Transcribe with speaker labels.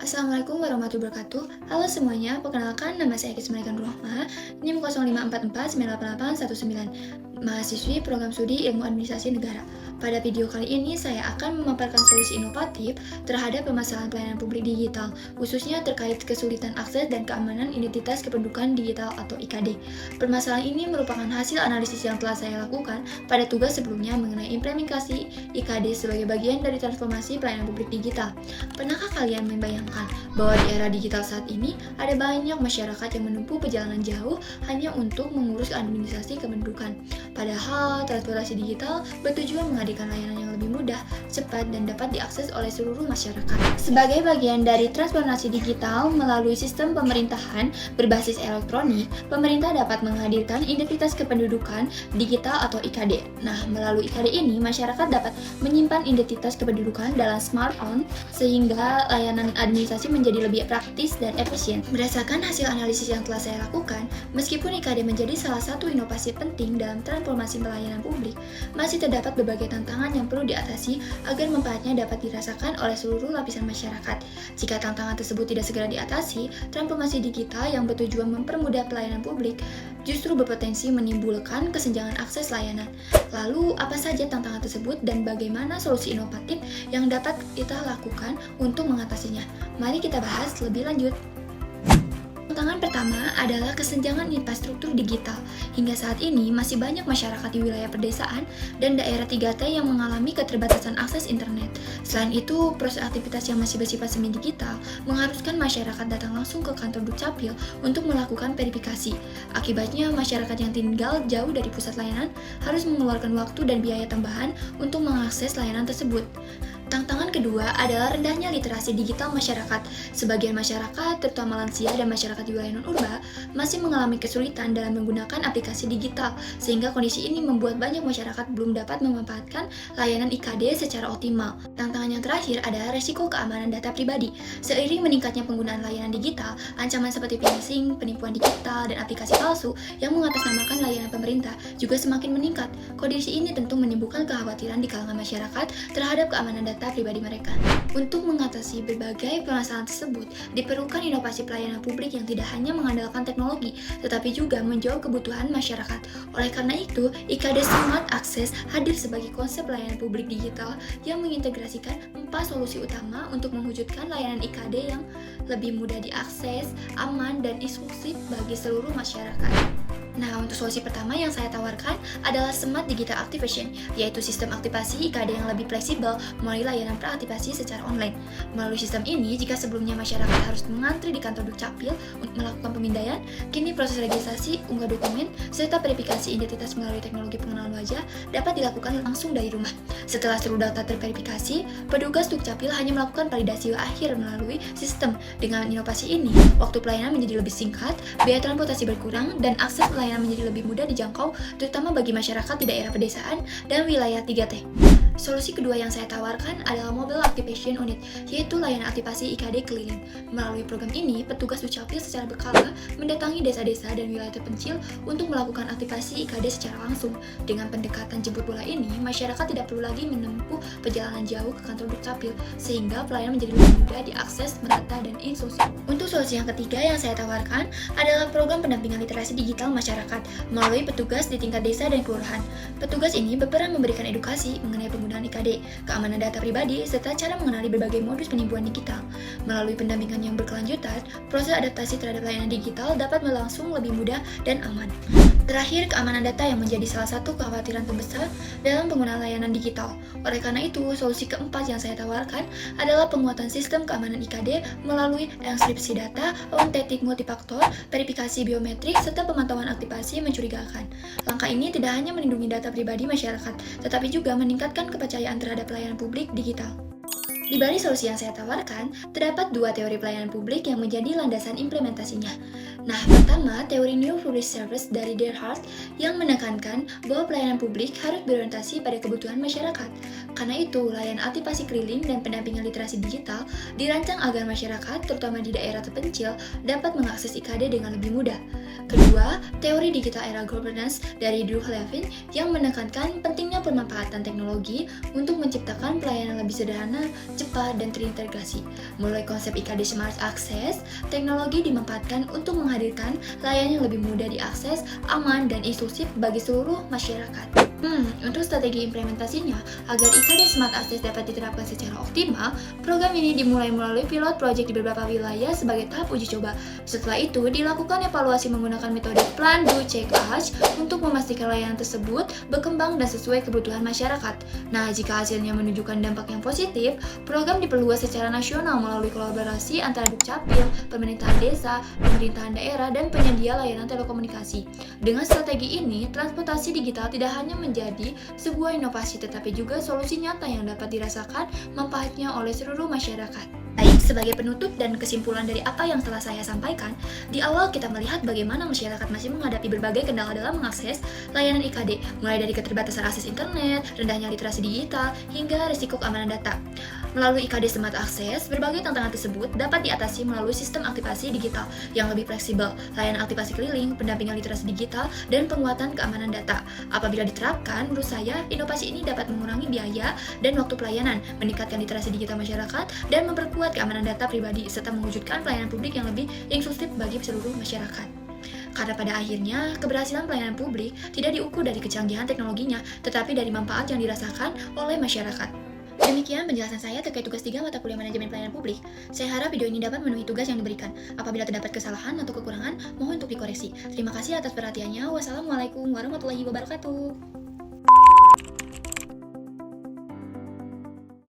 Speaker 1: Assalamualaikum warahmatullahi wabarakatuh. Halo semuanya, perkenalkan nama saya Kismarikan Rohma, NIM 0544988819, mahasiswi program studi Ilmu Administrasi Negara. Pada video kali ini saya akan memaparkan solusi inovatif terhadap permasalahan pelayanan publik digital, khususnya terkait kesulitan akses dan keamanan identitas kependudukan digital atau IKD. Permasalahan ini merupakan hasil analisis yang telah saya lakukan pada tugas sebelumnya mengenai implementasi IKD sebagai bagian dari transformasi pelayanan publik digital. Pernahkah kalian membayangkan bahwa di era digital saat ini ada banyak masyarakat yang menempuh perjalanan jauh hanya untuk mengurus administrasi kependudukan? Padahal transportasi digital bertujuan menghadirkan layanan yang lebih mudah, cepat, dan dapat diakses oleh seluruh masyarakat. Sebagai bagian dari transformasi digital melalui sistem pemerintahan berbasis elektronik, pemerintah dapat menghadirkan identitas kependudukan digital atau IKD. Nah, melalui IKD ini, masyarakat dapat menyimpan identitas kependudukan dalam smartphone sehingga layanan administrasi menjadi lebih praktis dan efisien. Berdasarkan hasil analisis yang telah saya lakukan, meskipun IKD menjadi salah satu inovasi penting dalam transformasi pelayanan publik, masih terdapat berbagai tantangan yang perlu diatasi agar manfaatnya dapat dirasakan oleh seluruh lapisan masyarakat. Jika tantangan tersebut tidak segera diatasi, transformasi digital yang bertujuan mempermudah pelayanan publik justru berpotensi menimbulkan kesenjangan akses layanan. Lalu, apa saja tantangan tersebut dan bagaimana solusi inovatif yang dapat kita lakukan untuk mengatasinya? Mari kita bahas lebih lanjut. Tantangan pertama adalah kesenjangan infrastruktur digital. Hingga saat ini, masih banyak masyarakat di wilayah pedesaan dan daerah 3T yang mengalami keterbatasan akses internet. Selain itu, proses aktivitas yang masih bersifat semi-digital mengharuskan masyarakat datang langsung ke kantor Dukcapil untuk melakukan verifikasi. Akibatnya, masyarakat yang tinggal jauh dari pusat layanan harus mengeluarkan waktu dan biaya tambahan untuk mengakses layanan tersebut. Tantangan kedua adalah rendahnya literasi digital masyarakat. Sebagian masyarakat, terutama lansia dan masyarakat di wilayah non-urba, masih mengalami kesulitan dalam menggunakan aplikasi digital, sehingga kondisi ini membuat banyak masyarakat belum dapat memanfaatkan layanan IKD secara optimal. Tantangan yang terakhir adalah resiko keamanan data pribadi. Seiring meningkatnya penggunaan layanan digital, ancaman seperti phishing, penipuan digital, dan aplikasi palsu yang mengatasnamakan layanan pemerintah juga semakin meningkat. Kondisi ini tentu menimbulkan kekhawatiran di kalangan masyarakat terhadap keamanan data pribadi mereka. Untuk mengatasi berbagai permasalahan tersebut, diperlukan inovasi pelayanan publik yang tidak hanya mengandalkan teknologi, tetapi juga menjawab kebutuhan masyarakat. Oleh karena itu, IKD Smart Access hadir sebagai konsep layanan publik digital yang mengintegrasikan 4 solusi utama untuk mewujudkan layanan IKD yang lebih mudah diakses, aman, dan inklusif bagi seluruh masyarakat. Nah, untuk solusi pertama yang saya tawarkan adalah Smart Digital Activation, yaitu sistem aktivasi IKD yang lebih fleksibel melalui layanan praaktivasi secara online. Melalui sistem ini, jika sebelumnya masyarakat harus mengantri di kantor Dukcapil untuk melakukan pemindaian, kini proses registrasi, unggah dokumen, serta verifikasi identitas melalui teknologi pengenalan wajah dapat dilakukan langsung dari rumah. Setelah seluruh data terverifikasi, petugas Dukcapil hanya melakukan validasi akhir melalui sistem. Dengan inovasi ini, waktu pelayanan menjadi lebih singkat, biaya transportasi berkurang, dan akses layanan menjadi lebih mudah dijangkau, terutama bagi masyarakat di daerah pedesaan dan wilayah 3T. Solusi kedua yang saya tawarkan adalah Mobile Activation Unit, yaitu layanan aktivasi IKD keliling. Melalui program ini, petugas Dukcapil secara berkala mendatangi desa-desa dan wilayah terpencil untuk melakukan aktivasi IKD secara langsung. Dengan pendekatan jemput bola ini, masyarakat tidak perlu lagi menempuh perjalanan jauh ke kantor Dukcapil, sehingga pelayanan menjadi lebih mudah diakses, merata, dan inklusif. Untuk solusi yang ketiga yang saya tawarkan adalah program pendampingan literasi digital masyarakat melalui petugas di tingkat desa dan kelurahan. Petugas ini berperan memberikan edukasi mengenai penggunaan IKD, keamanan data pribadi, serta cara mengenali berbagai modus penipuan digital. Melalui pendampingan yang berkelanjutan, proses adaptasi terhadap layanan digital dapat berlangsung lebih mudah dan aman. Terakhir, keamanan data yang menjadi salah satu kekhawatiran terbesar dalam penggunaan layanan digital. Oleh karena itu, solusi keempat yang saya tawarkan adalah penguatan sistem keamanan IKD melalui enkripsi data, autentik multifaktor, verifikasi biometrik, serta pemantauan aktivasi mencurigakan. Langkah ini tidak hanya melindungi data pribadi masyarakat, tetapi juga meningkatkan kepercayaan terhadap pelayanan publik digital. Di balik solusi yang saya tawarkan, terdapat 2 teori pelayanan publik yang menjadi landasan implementasinya. Nah, pertama, teori New Public Service dari Derhart yang menekankan bahwa pelayanan publik harus berorientasi pada kebutuhan masyarakat. Karena itu, layanan aktivasi keliling dan pendampingan literasi digital dirancang agar masyarakat, terutama di daerah terpencil, dapat mengakses IKD dengan lebih mudah. Kedua, teori digital era governance dari Drew Levin yang menekankan pentingnya pemanfaatan teknologi untuk menciptakan pelayanan lebih sederhana, cepat, dan terintegrasi. Mulai konsep IKD Smart Access, teknologi dimanfaatkan untuk menghadirkan layanan yang lebih mudah diakses, aman, dan inklusif bagi seluruh masyarakat. Untuk strategi implementasinya, agar IKD Smart Access dapat diterapkan secara optimal, program ini dimulai melalui pilot project di beberapa wilayah sebagai tahap uji coba. Setelah itu, dilakukan evaluasi menggunakan metode Plan, Do, Check, Act untuk memastikan layanan tersebut berkembang dan sesuai kebutuhan masyarakat. Nah, jika hasilnya menunjukkan dampak yang positif, program diperluas secara nasional melalui kolaborasi antara Dukcapil, pemerintahan desa, pemerintahan daerah, dan penyedia layanan telekomunikasi. Dengan strategi ini, transportasi digital tidak hanya menjadi sebuah inovasi tetapi juga solusi nyata yang dapat dirasakan manfaatnya oleh seluruh masyarakat. Baik, sebagai penutup dan kesimpulan dari apa yang telah saya sampaikan, di awal kita melihat bagaimana masyarakat masih menghadapi berbagai kendala dalam mengakses layanan IKD, mulai dari keterbatasan akses internet, rendahnya literasi digital, hingga risiko keamanan data. Melalui IKD Smart Access, berbagai tantangan tersebut dapat diatasi melalui sistem aktivasi digital yang lebih fleksibel, layanan aktivasi keliling, pendampingan literasi digital, dan penguatan keamanan data. Apabila diterapkan, menurut saya, inovasi ini dapat mengurangi biaya dan waktu pelayanan, meningkatkan literasi digital masyarakat, dan memperkuat keamanan data pribadi, serta mewujudkan pelayanan publik yang lebih inklusif bagi seluruh masyarakat. Karena pada akhirnya, keberhasilan pelayanan publik tidak diukur dari kecanggihan teknologinya, tetapi dari manfaat yang dirasakan oleh masyarakat. Demikian penjelasan saya terkait tugas 3 mata kuliah manajemen pelayanan publik. Saya harap video ini dapat memenuhi tugas yang diberikan. Apabila terdapat kesalahan atau kekurangan, mohon untuk dikoreksi. Terima kasih atas perhatiannya. Wassalamualaikum warahmatullahi wabarakatuh.